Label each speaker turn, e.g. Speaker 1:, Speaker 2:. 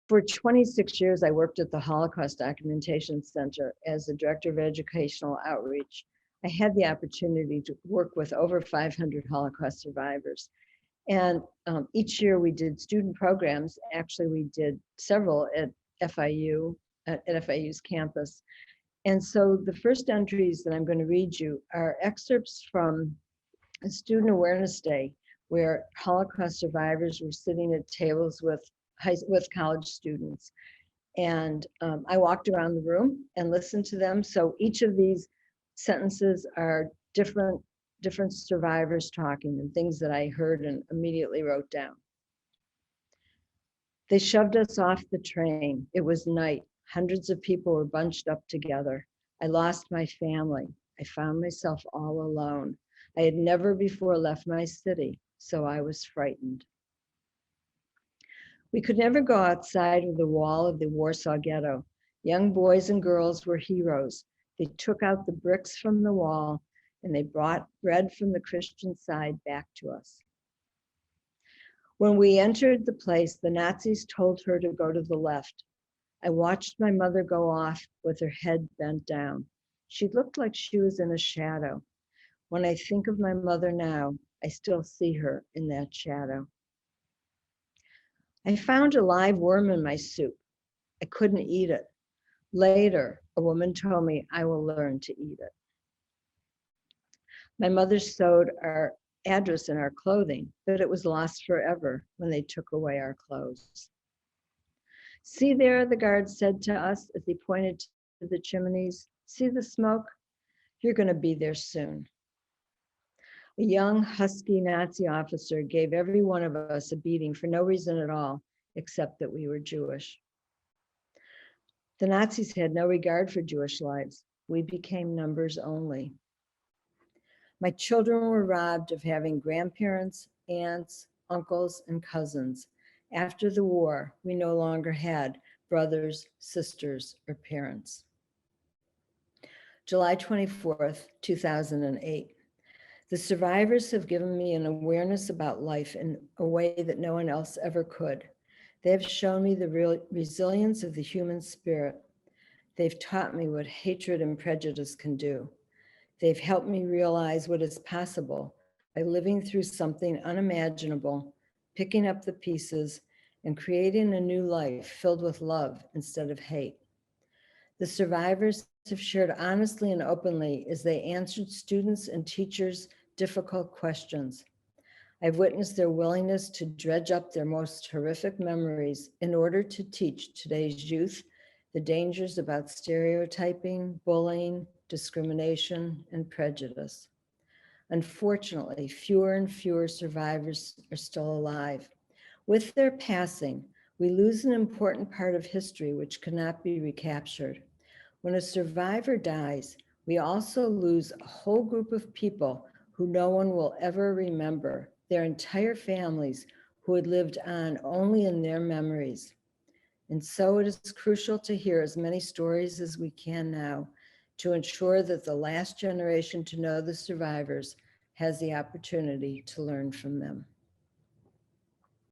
Speaker 1: For 26 years, I worked at the Holocaust Documentation Center as the Director of Educational Outreach. I had the opportunity to work with over 500 Holocaust survivors. And each year we did student programs. Actually, we did several at FIU, at FIU's campus. And so the first entries that I'm going to read you are excerpts from a Student Awareness Day, where Holocaust survivors were sitting at tables with college students. And I walked around the room and listened to them. So each of these sentences are different survivors talking and things that I heard and immediately wrote down. They shoved us off the train. It was night. Hundreds of people were bunched up together. I lost my family. I found myself all alone. I had never before left my city, so I was frightened. We could never go outside of the wall of the Warsaw Ghetto. Young boys and girls were heroes. They took out the bricks from the wall and they brought bread from the Christian side back to us. When we entered the place, the Nazis told her to go to the left. I watched my mother go off with her head bent down. She looked like she was in a shadow. When I think of my mother now, I still see her in that shadow. I found a live worm in my soup. I couldn't eat it. Later, a woman told me I will learn to eat it. My mother sewed our address in our clothing, but it was lost forever when they took away our clothes. See there, the guard said to us as he pointed to the chimneys. See the smoke? You're going to be there soon. A young, husky Nazi officer gave every one of us a beating for no reason at all, except that we were Jewish. The Nazis had no regard for Jewish lives. We became numbers only. My children were robbed of having grandparents, aunts, uncles, and cousins. After the war, we no longer had brothers, sisters, or parents. July 24th, 2008. The survivors have given me an awareness about life in a way that no one else ever could. They have shown me the real resilience of the human spirit. They've taught me what hatred and prejudice can do. They've helped me realize what is possible by living through something unimaginable, picking up the pieces, and creating a new life filled with love instead of hate. The survivors have shared honestly and openly as they answered students and teachers' difficult questions. I've witnessed their willingness to dredge up their most horrific memories in order to teach today's youth the dangers about stereotyping, bullying, discrimination, and prejudice. Unfortunately, fewer and fewer survivors are still alive. With their passing, we lose an important part of history which cannot be recaptured. When a survivor dies, we also lose a whole group of people who no one will ever remember, their entire families who had lived on only in their memories. And so it is crucial to hear as many stories as we can now to ensure that the last generation to know the survivors has the opportunity to learn from them.